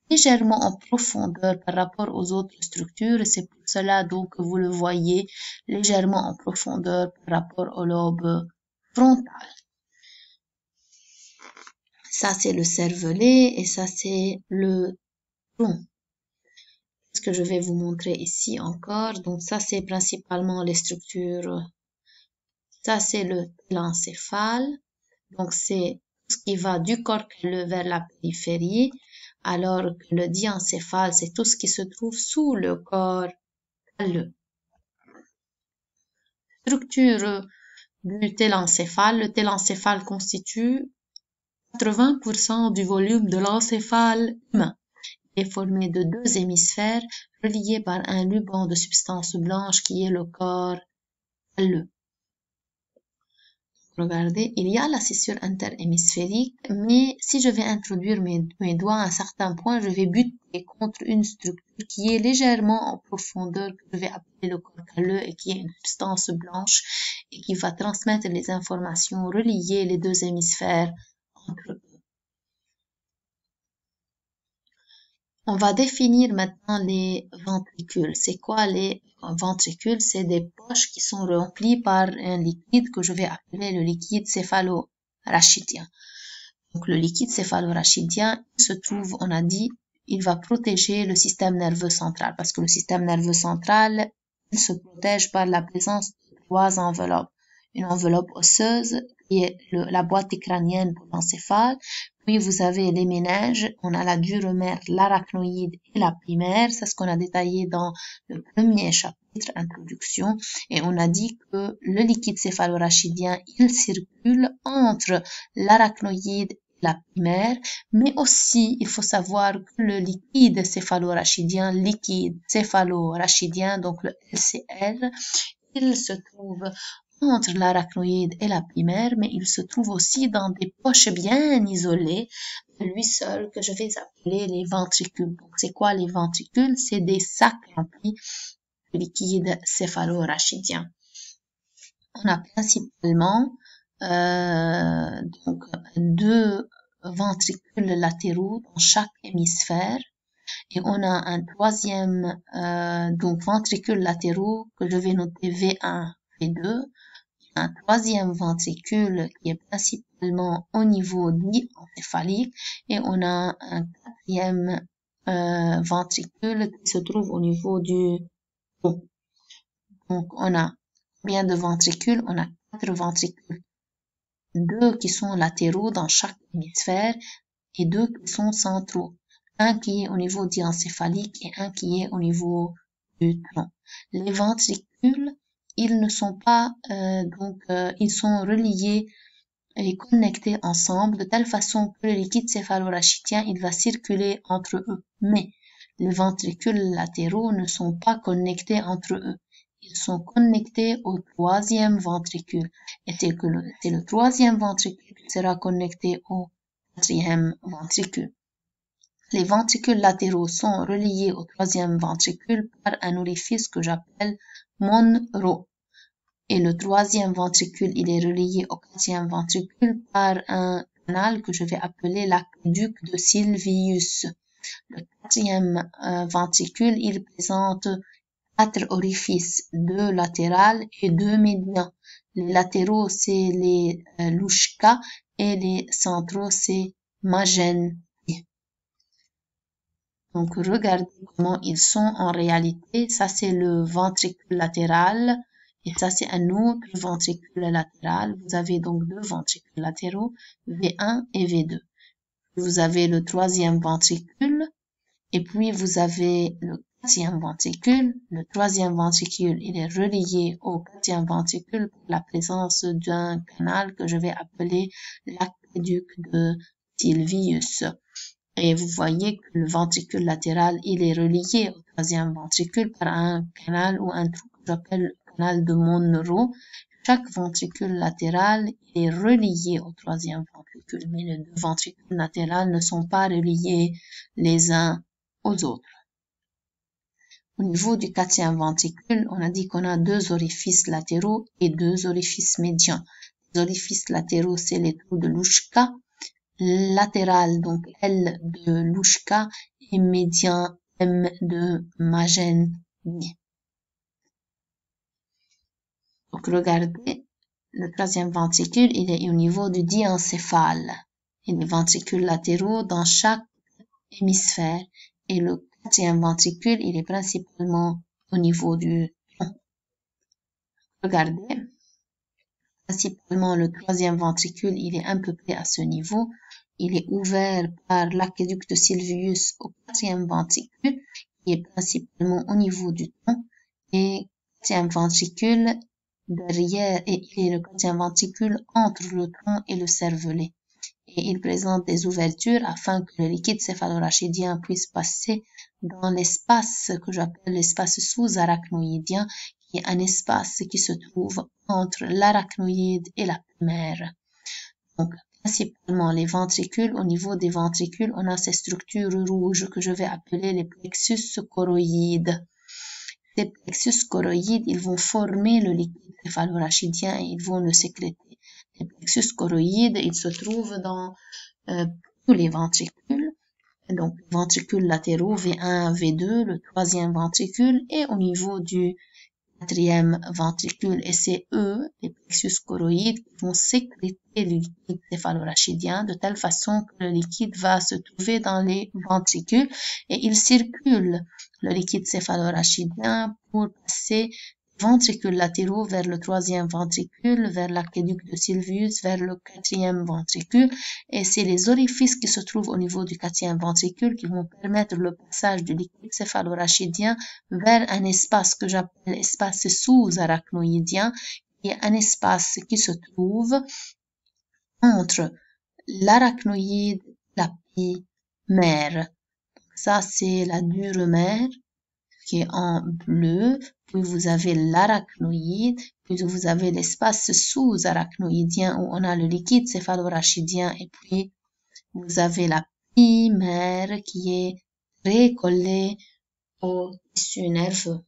légèrement en profondeur par rapport aux autres structures. C'est pour cela donc que vous le voyez légèrement en profondeur par rapport au lobe frontal. Ça, c'est le cervelet et ça, c'est le tronc. Ce que je vais vous montrer ici encore. Donc, ça, c'est principalement les structures. Ça, c'est le télencéphale. Donc, c'est ce qui va du corps calleux vers la périphérie. Alors que le diencéphale, c'est tout ce qui se trouve sous le corps calleux. Structure du télencéphale. Le télencéphale constitue 80% du volume de l'encéphale humain. Il est formé de deux hémisphères reliés par un ruban de substance blanche qui est le corps calleux. Regardez, il y a la scissure interhémisphérique, mais si je vais introduire mes doigts à un certain point, je vais buter contre une structure qui est légèrement en profondeur, que je vais appeler le corps calleux et qui est une substance blanche et qui va transmettre les informations, relier les deux hémisphères entre eux. On va définir maintenant les ventricules. C'est quoi les ventricules? C'est des poches qui sont remplies par un liquide que je vais appeler le liquide céphalorachidien. Donc le liquide céphalorachidien se trouve, on a dit, il va protéger le système nerveux central parce que le système nerveux central, il se protège par la présence de trois enveloppes. Une enveloppe osseuse qui est la boîte crânienne pour l'encéphale. Puis vous avez les méninges, on a la duromère, l'arachnoïde et la primaire. C'est ce qu'on a détaillé dans le premier chapitre, introduction. Et on a dit que le liquide céphalorachidien, il circule entre l'arachnoïde et la primaire. Mais aussi, il faut savoir que le liquide céphalorachidien, donc le LCR, il se trouve entre l'arachnoïde et la primaire, mais il se trouve aussi dans des poches bien isolées, lui seul, que je vais appeler les ventricules. Donc, c'est quoi les ventricules? C'est des sacs remplis de liquide céphalorachidien. On a principalement donc deux ventricules latéraux dans chaque hémisphère. Et on a un troisième donc ventricule latéraux que je vais noter V1. V2, un troisième ventricule qui est principalement au niveau diencéphalique et on a un quatrième ventricule qui se trouve au niveau du tronc. Donc on a combien de ventricules? On a 4 ventricules, 2 qui sont latéraux dans chaque hémisphère et 2 qui sont centraux, un qui est au niveau diencéphalique et un qui est au niveau du tronc. Les ventricules, ils ne sont pas, ils sont reliés et connectés ensemble de telle façon que le liquide céphalorachidien, il va circuler entre eux. Mais les ventricules latéraux ne sont pas connectés entre eux. Ils sont connectés au troisième ventricule. Et c'est le troisième ventricule qui sera connecté au quatrième ventricule. Les ventricules latéraux sont reliés au troisième ventricule par un orifice que j'appelle Monro. Et le troisième ventricule, il est relié au quatrième ventricule par un canal que je vais appeler l'aqueduc de Sylvius. Le quatrième ventricule, il présente 4 orifices, 2 latérales et 2 médians. Les latéraux, c'est les louchka et les centraux, c'est magènes. Donc, regardez comment ils sont en réalité. Ça, c'est le ventricule latéral. Et ça, c'est un autre ventricule latéral. Vous avez donc 2 ventricules latéraux, V1 et V2. Vous avez le troisième ventricule. Et puis, vous avez le quatrième ventricule. Le troisième ventricule, il est relié au quatrième ventricule pour la présence d'un canal que je vais appeler l'aqueduc de Sylvius. Et vous voyez que le ventricule latéral, il est relié au troisième ventricule par un canal ou un trou que j'appelle le canal de Monro. Chaque ventricule latéral est relié au troisième ventricule, mais les 2 ventricules latérales ne sont pas reliés les uns aux autres. Au niveau du quatrième ventricule, on a dit qu'on a 2 orifices latéraux et 2 orifices médians. Les orifices latéraux, c'est les trous de Louchka. Latéral, donc L de Louchka et médian M de Magène. Donc regardez, le troisième ventricule, il est au niveau du diencéphale. Et les ventricules latéraux dans chaque hémisphère. Et le quatrième ventricule, il est principalement au niveau du tronc. Regardez, principalement le troisième ventricule, il est à peu près à ce niveau. Il est ouvert par l'aqueduc de Sylvius au quatrième ventricule, qui est principalement au niveau du tronc, et quatrième ventricule derrière, et il est le quatrième ventricule entre le tronc et le cervelet. Et il présente des ouvertures afin que le liquide céphalorachidien puisse passer dans l'espace que j'appelle l'espace sous-arachnoïdien, qui est un espace qui se trouve entre l'arachnoïde et la mère. Donc, principalement les ventricules, au niveau des ventricules, on a ces structures rouges que je vais appeler les plexus choroïdes. Ces plexus choroïdes, ils vont former le liquide céphalorachidien et ils vont le sécréter. Les plexus choroïdes, ils se trouvent dans tous les ventricules. Donc, les ventricules latéraux, V1, V2, le troisième ventricule, et au niveau du quatrième ventricule, et c'est eux, les plexus choroïdes, qui vont sécréter le liquide céphalorachidien de telle façon que le liquide va se trouver dans les ventricules et il circule le liquide céphalorachidien pour passer des ventricules latéraux vers le troisième ventricule, vers l'aqueduc de Sylvius, vers le quatrième ventricule, et c'est les orifices qui se trouvent au niveau du quatrième ventricule qui vont permettre le passage du liquide céphalorachidien vers un espace que j'appelle espace sous-arachnoïdien, qui est un espace qui se trouve entre l'arachnoïde et la pie mère. Ça, c'est la dure mère qui est en bleu, puis vous avez l'arachnoïde, puis vous avez l'espace sous-arachnoïdien où on a le liquide céphalorachidien, et puis vous avez la pie mère qui est recollée au tissu nerveux.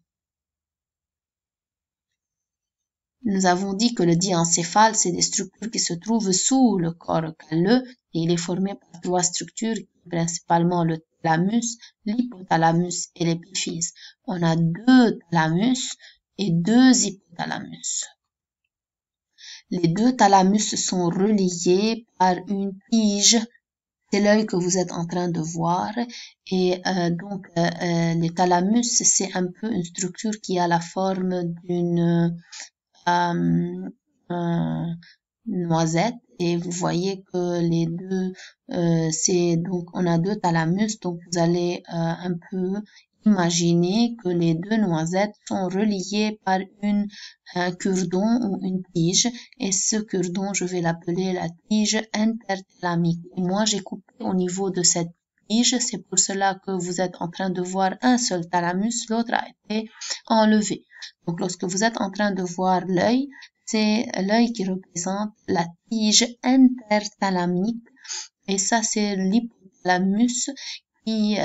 Nous avons dit que le diencéphale, c'est des structures qui se trouvent sous le corps calleux et il est formé par 3 structures, principalement le thalamus, l'hypothalamus et l'épiphyse. On a 2 thalamus et 2 hypothalamus. Les deux thalamus sont reliés par une tige. C'est l'œil que vous êtes en train de voir. Et donc, les thalamus, c'est un peu une structure qui a la forme d'une noisette. Et vous voyez que les deux, c'est donc on a deux thalamus. Donc, vous allez un peu imaginer que les deux noisettes sont reliées par un cure-dent ou une tige, et ce cure-dent, je vais l'appeler la tige interthalamique. Et moi, j'ai coupé au niveau de cette tige, c'est pour cela que vous êtes en train de voir un seul thalamus, l'autre a été enlevé. Donc, lorsque vous êtes en train de voir l'œil, c'est l'œil qui représente la tige interthalamique, et ça, c'est l'hypothalamus qui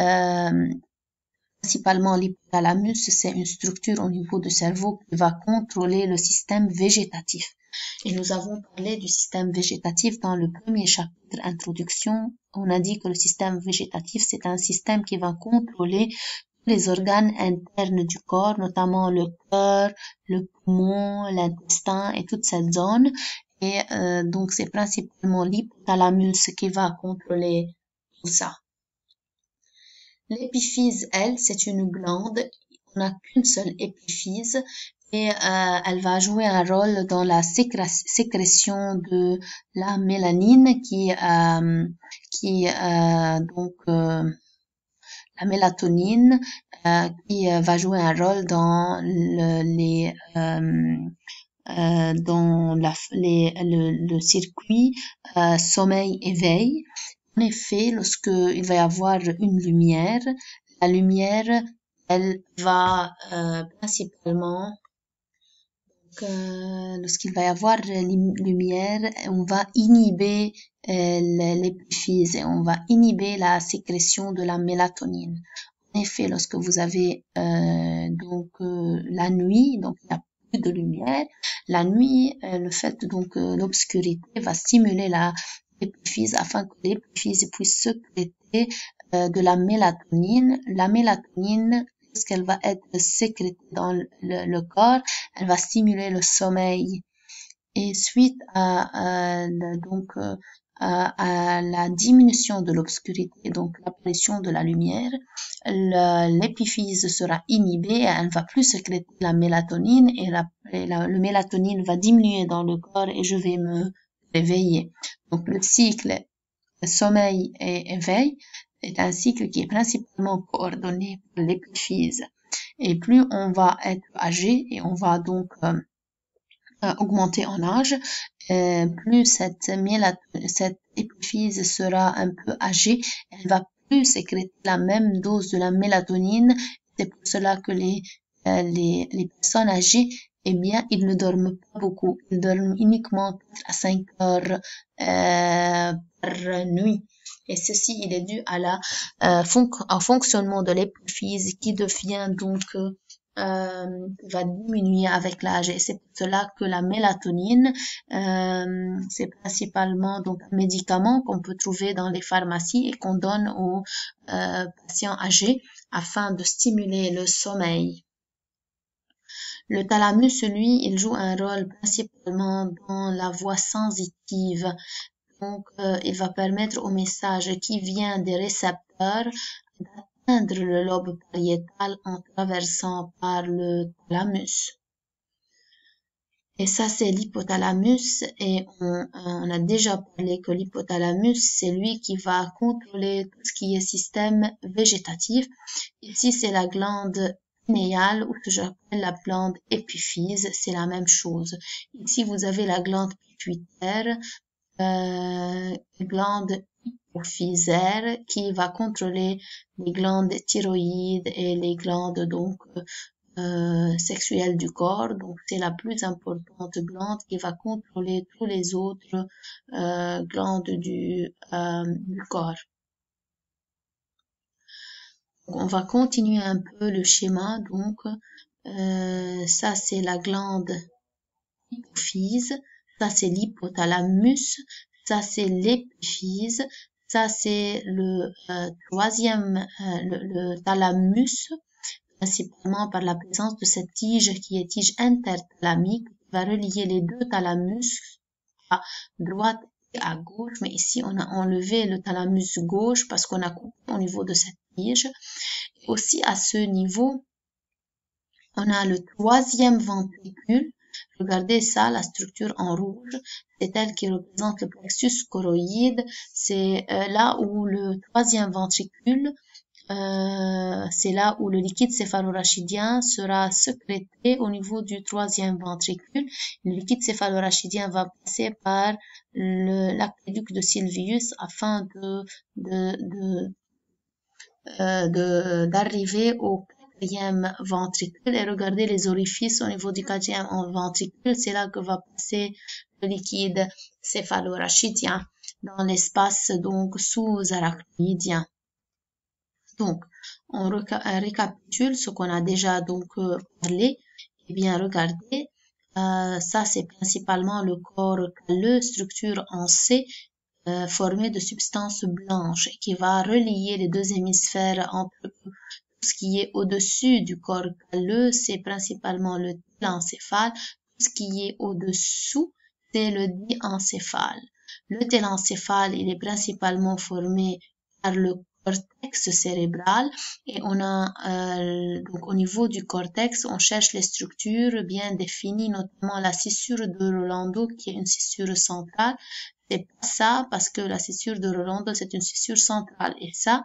principalement, l'hypothalamus, c'est une structure au niveau du cerveau qui va contrôler le système végétatif. Et nous avons parlé du système végétatif dans le premier chapitre introduction. On a dit que le système végétatif, c'est un système qui va contrôler les organes internes du corps, notamment le cœur, le poumon, l'intestin et toute cette zone. Et donc, c'est principalement l'hypothalamus qui va contrôler tout ça. L'épiphyse, elle, c'est une glande. On n'a qu'une seule épiphyse et elle va jouer un rôle dans la sécrétion de la mélanine donc la mélatonine qui va jouer un rôle dans le circuit sommeil-éveil. En effet, lorsque il va y avoir une lumière, la lumière, elle va principalement, lorsqu'il va y avoir lumière, on va inhiber l'épiphyse et on va inhiber la sécrétion de la mélatonine. En effet, lorsque vous avez la nuit, donc il n'y a plus de lumière, la nuit, le fait donc l'obscurité va stimuler l'épiphyse afin que l'épiphyse puisse sécréter de la mélatonine. La mélatonine, lorsqu'elle va être sécrétée dans le corps, elle va stimuler le sommeil. Et suite à la diminution de l'obscurité, donc l'apparition de la lumière, l'épiphyse sera inhibée, elle ne va plus sécréter la mélatonine et le mélatonine va diminuer dans le corps et je vais me réveiller. Donc le cycle sommeil et éveil est un cycle qui est principalement coordonné par l'épiphyse. Et plus on va être âgé et on va donc augmenter en âge, plus cette épiphyse sera un peu âgée, elle va plus sécréter la même dose de la mélatonine. C'est pour cela que les personnes âgées, eh bien, ils ne dorment pas beaucoup. Ils dorment uniquement 4 à 5 heures par nuit. Et ceci, il est dû à au fonctionnement de l'épiphyse qui devient donc va diminuer avec l'âge. Et c'est pour cela que la mélatonine, c'est principalement donc un médicament qu'on peut trouver dans les pharmacies et qu'on donne aux patients âgés afin de stimuler le sommeil. Le thalamus, lui, il joue un rôle principalement dans la voie sensitive. Donc, il va permettre au message qui vient des récepteurs d'atteindre le lobe pariétal en traversant par le thalamus. Et ça, c'est l'hypothalamus. Et on a déjà parlé que l'hypothalamus, c'est lui qui va contrôler tout ce qui est système végétatif. Ici, c'est la glande pinéale, ou que j'appelle la glande épiphyse, c'est la même chose. Ici, vous avez la glande pituitaire, glande hypophysaire qui va contrôler les glandes thyroïdes et les glandes donc sexuelles du corps. Donc, c'est la plus importante glande qui va contrôler tous les autres glandes du corps. On va continuer un peu le schéma. Donc, ça c'est la glande hypophyse, ça c'est l'hypothalamus, ça c'est l'épiphyse, ça c'est le troisième, le thalamus, principalement par la présence de cette tige qui est tige interthalamique, va relier les deux thalamus à droite et à gauche, mais ici on a enlevé le thalamus gauche parce qu'on a coupé au niveau de cette tige. Et aussi à ce niveau, on a le troisième ventricule. Regardez ça, la structure en rouge, c'est elle qui représente le plexus choroïde. C'est là où le troisième ventricule, c'est là où le liquide céphalorachidien sera sécrété au niveau du troisième ventricule. Le liquide céphalorachidien va passer par l'aqueduc de Sylvius afin d'arriver au quatrième ventricule. Et regardez les orifices au niveau du quatrième ventricule, c'est là que va passer le liquide céphalorachidien dans l'espace donc sous-arachnoïdien. Donc, on récapitule ce qu'on a déjà donc parlé. Eh bien, regardez, ça c'est principalement le corps calleux, structure en C, formée de substances blanches, qui va relier les deux hémisphères entre eux. Tout ce qui est au-dessus du corps calleux, c'est principalement le télencéphale. Tout ce qui est au-dessous, c'est le diencéphale. Le télencéphale, il est principalement formé par le cortex cérébral et on a donc au niveau du cortex on cherche les structures bien définies, notamment la scissure de Rolando qui est une scissure centrale. C'est pas ça parce que la scissure de Rolando c'est une scissure centrale et ça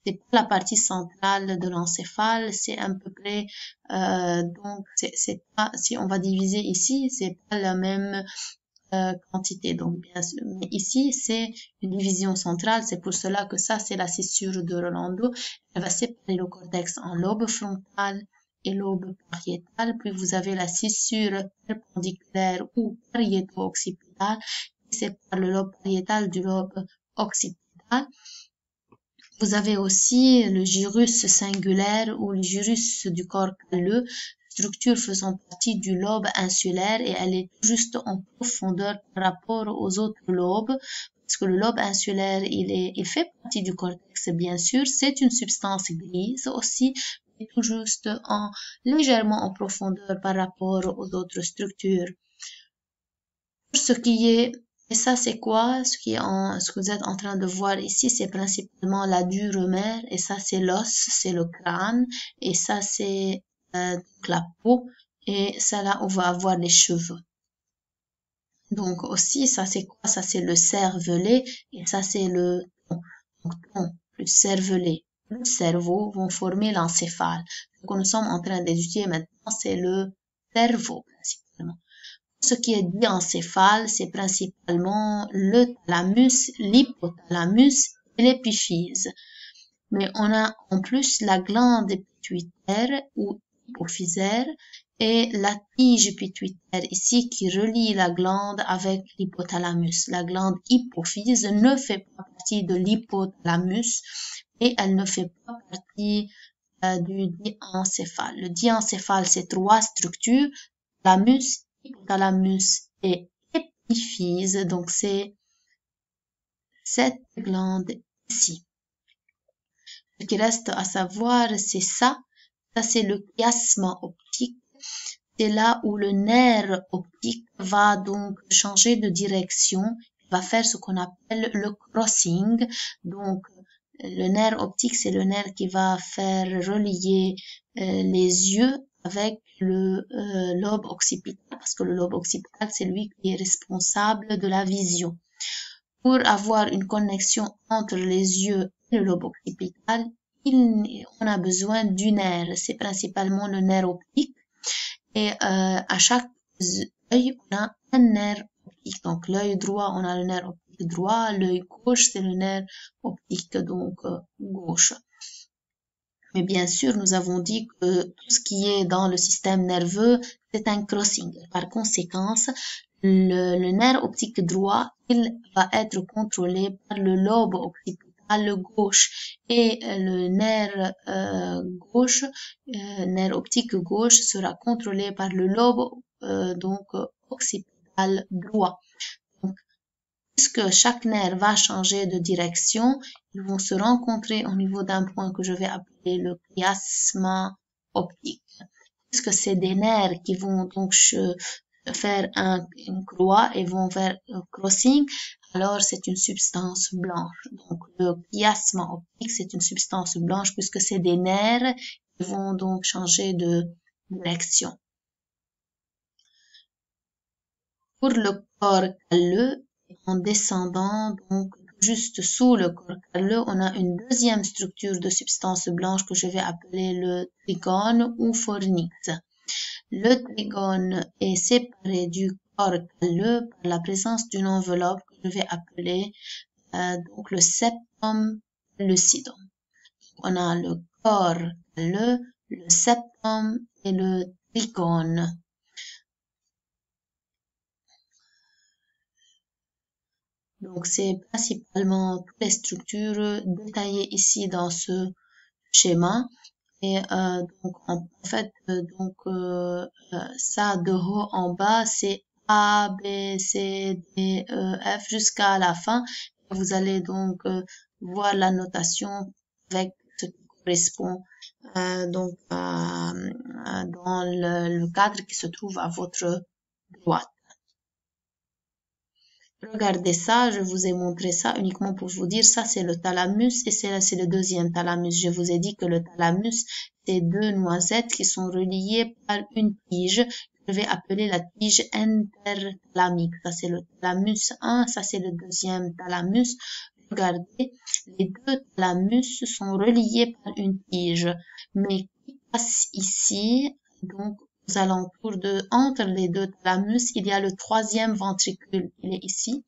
c'est pas la partie centrale de l'encéphale, c'est à peu près donc c'est pas, si on va diviser ici c'est pas la même quantité. Donc, bien sûr, mais ici, c'est une division centrale. C'est pour cela que ça, c'est la scissure de Rolando. Elle va séparer le cortex en lobe frontal et lobe pariétal. Puis, vous avez la scissure perpendiculaire ou pariéto-occipitale qui sépare le lobe pariétal du lobe occipital. Vous avez aussi le gyrus singulaire ou le gyrus du corps calleux, structure faisant partie du lobe insulaire et elle est juste en profondeur par rapport aux autres lobes parce que le lobe insulaire il fait partie du cortex bien sûr, c'est une substance grise aussi mais tout juste légèrement en profondeur par rapport aux autres structures. Pour ce qui est et ça, c'est quoi? Ce que vous êtes en train de voir ici, c'est principalement la dure mère. Et ça, c'est l'os, c'est le crâne. Et ça, c'est la peau. Et ça, là, on va avoir les cheveux. Donc, aussi, ça, c'est quoi? Ça, c'est le cervelet. Et ça, c'est le tronc. Donc, tronc plus cervelet, le cerveau vont former l'encéphale. Ce que nous sommes en train d'étudier maintenant, c'est le cerveau, principalement. Ce qui est diencéphale, c'est principalement le thalamus, l'hypothalamus et l'épiphyse. Mais on a en plus la glande pituitaire ou hypophysaire et la tige pituitaire ici qui relie la glande avec l'hypothalamus. La glande hypophyse ne fait pas partie de l'hypothalamus et elle ne fait pas partie du diencéphale. Le diencéphale, c'est trois structures, thalamus, hypothalamus et épiphyse, donc c'est cette glande ici. Ce qui reste à savoir, c'est ça. Ça, c'est le chiasme optique. C'est là où le nerf optique va donc changer de direction, va faire ce qu'on appelle le crossing. Donc, le nerf optique, c'est le nerf qui va faire relier les yeux avec le lobe occipital, parce que le lobe occipital, c'est lui qui est responsable de la vision. Pour avoir une connexion entre les yeux et le lobe occipital, on a besoin du nerf. C'est principalement le nerf optique. Et à chaque œil, on a un nerf optique. Donc, l'œil droit, on a le nerf optique droit. L'œil gauche, c'est le nerf optique, donc gauche. Mais bien sûr, nous avons dit que tout ce qui est dans le système nerveux, c'est un crossing. Par conséquent, le nerf optique droit, il va être contrôlé par le lobe occipital gauche et le nerf gauche, nerf optique gauche sera contrôlé par le lobe donc occipital droit. Donc, puisque chaque nerf va changer de direction, ils vont se rencontrer au niveau d'un point que je vais appeler le chiasme optique. Puisque c'est des nerfs qui vont donc faire une croix et vont faire un crossing, alors c'est une substance blanche. Donc le chiasme optique, c'est une substance blanche puisque c'est des nerfs qui vont donc changer de direction. Pour le corps calleux, en descendant donc juste sous le corps calleux, on a une deuxième structure de substance blanche que je vais appeler le trigone ou fornix. Le trigone est séparé du corps calleux par la présence d'une enveloppe que je vais appeler donc le septum lucidum. On a le corps calleux, le septum et le trigone. Donc c'est principalement toutes les structures détaillées ici dans ce schéma. Et donc en fait ça de haut en bas c'est A, B, C, D, E, F jusqu'à la fin. Et vous allez donc voir la notation avec ce qui correspond donc dans le cadre qui se trouve à votre droite. Regardez ça, je vous ai montré ça uniquement pour vous dire ça c'est le thalamus et c'est le deuxième thalamus. Je vous ai dit que le thalamus c'est deux noisettes qui sont reliées par une tige que je vais appeler la tige interthalamique. Ça c'est le thalamus 1, ça c'est le deuxième thalamus. Regardez, les deux thalamus sont reliés par une tige, mais qui passe ici, donc aux alentours entre les deux thalamus, il y a le troisième ventricule, il est ici.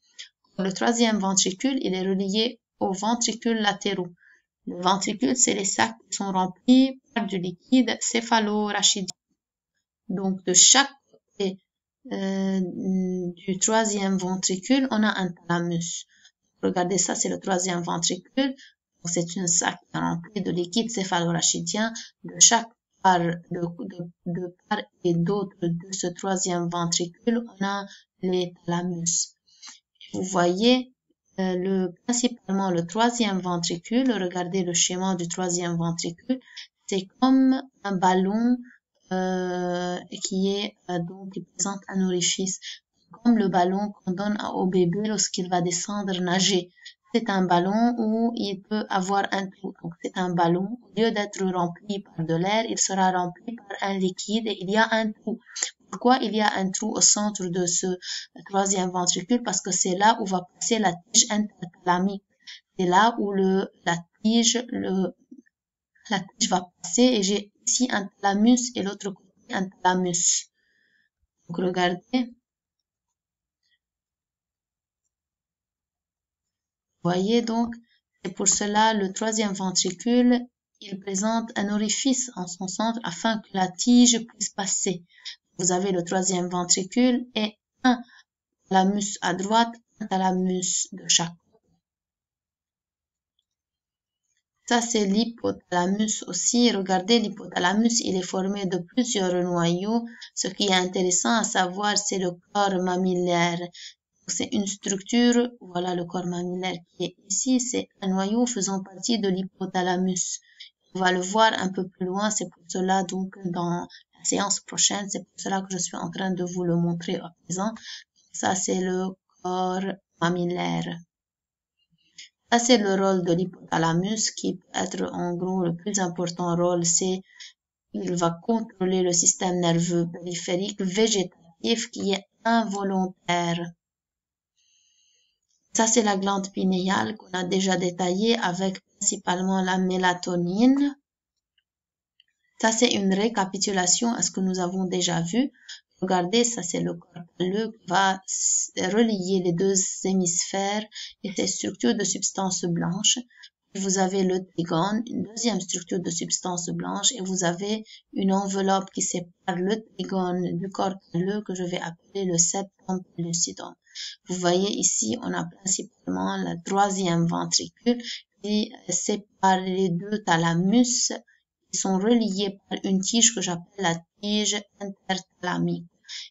Le troisième ventricule, il est relié aux ventricules latéraux. Le ventricule, c'est les sacs qui sont remplis par du liquide céphalo-rachidien. Donc, de chaque côté du troisième ventricule, on a un thalamus. Regardez ça, c'est le troisième ventricule. C'est un sac rempli de liquide céphalo-rachidien. De chaque part, de part et d'autre de ce troisième ventricule, on a les thalamus. Vous voyez principalement le troisième ventricule. Regardez le schéma du troisième ventricule. C'est comme un ballon qui présente un orifice, comme le ballon qu'on donne au bébé lorsqu'il va descendre nager. C'est un ballon où il peut avoir un trou. Donc c'est un ballon, au lieu d'être rempli par de l'air, il sera rempli par un liquide et il y a un trou. Pourquoi il y a un trou au centre de ce troisième ventricule? Parce que c'est là où va passer la tige interthalamique. C'est là où la tige va passer et j'ai ici un thalamus et l'autre côté un thalamus. Donc regardez. Voyez donc, c'est pour cela le troisième ventricule, il présente un orifice en son centre afin que la tige puisse passer. Vous avez le troisième ventricule et un thalamus à droite, un thalamus de chaque côté. Ça, c'est l'hypothalamus aussi. Regardez, l'hypothalamus, il est formé de plusieurs noyaux. Ce qui est intéressant à savoir, c'est le corps mammillaire. C'est une structure, voilà le corps mammillaire qui est ici, c'est un noyau faisant partie de l'hypothalamus. On va le voir un peu plus loin, c'est pour cela donc dans la séance prochaine, c'est pour cela que je suis en train de vous le montrer à présent. Ça c'est le corps mammillaire. Ça c'est le rôle de l'hypothalamus qui peut être en gros le plus important rôle, c'est il va contrôler le système nerveux périphérique végétatif qui est involontaire. Ça, c'est la glande pinéale qu'on a déjà détaillée avec principalement la mélatonine. Ça, c'est une récapitulation à ce que nous avons déjà vu. Regardez, ça, c'est le corps calleux qui va relier les deux hémisphères et ces structures de substance blanche. Vous avez le trigone, une deuxième structure de substance blanche, et vous avez une enveloppe qui sépare le trigone du corps calleux que je vais appeler le septum lucidum. Vous voyez ici, on a principalement le troisième ventricule qui sépare les deux thalamus qui sont reliés par une tige que j'appelle la tige interthalamique.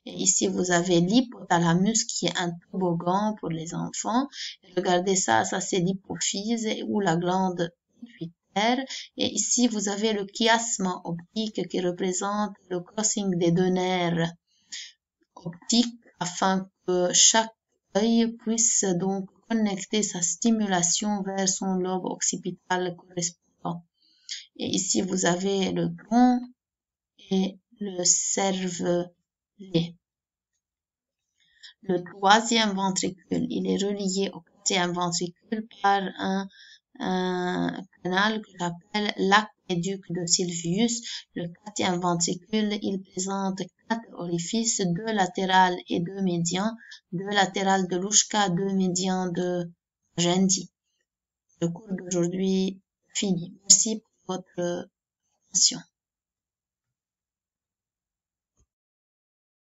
Et ici, vous avez l'hypothalamus qui est un toboggan pour les enfants. Et regardez ça, ça c'est l'hypophyse ou la glande pituitaire. Et ici, vous avez le chiasme optique qui représente le crossing des deux nerfs optique afin que chaque œil puisse donc connecter sa stimulation vers son lobe occipital correspondant. Et ici, vous avez le tronc et le cervelet. Le troisième ventricule, il est relié au quatrième ventricule par un canal que j'appelle l'aqueduc de Sylvius. Le quatrième ventricule, il présente 4 orifices, 2 latérales et 2 médians, 2 latérales de Louchka, 2 médians de Gendi. Le cours d'aujourd'hui fini. Merci pour votre attention.